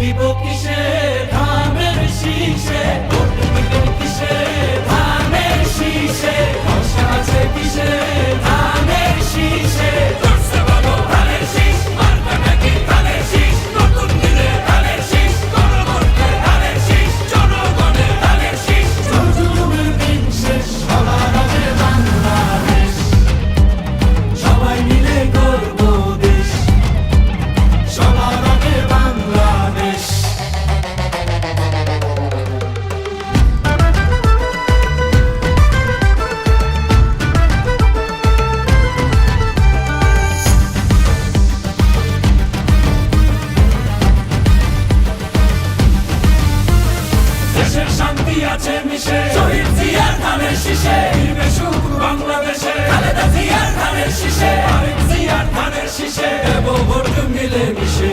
দিব কিসে ধানের শীষে, ভোট দিবেন কিসে ধানের শীষে, ভরসা আছে কিসে ধানের শীষে। জোরসে বলো ধানের শীষ, মার্কা নাকি ধানের শীষ, নতুন দিনে ধানের শীষ, গণভোটে ধানের শীষ, জনগণের ধানের শীষ। জুলুমের দিন শেষ, সবার আগে বাংলাদেশ, সবাই মিলে গর্ব দেশ, সবার আগে বাংলাদেশ। দেশের শান্তি আছে মিশে, শহীদ জিয়ার ধানের শীষে, ফিরবে সুখ বাংলাদেশে, খালেদা জিয়ার ধানের শীষে, আরেক জিয়ার ধানের শীষে, দেব ভোট মিলে মিশে।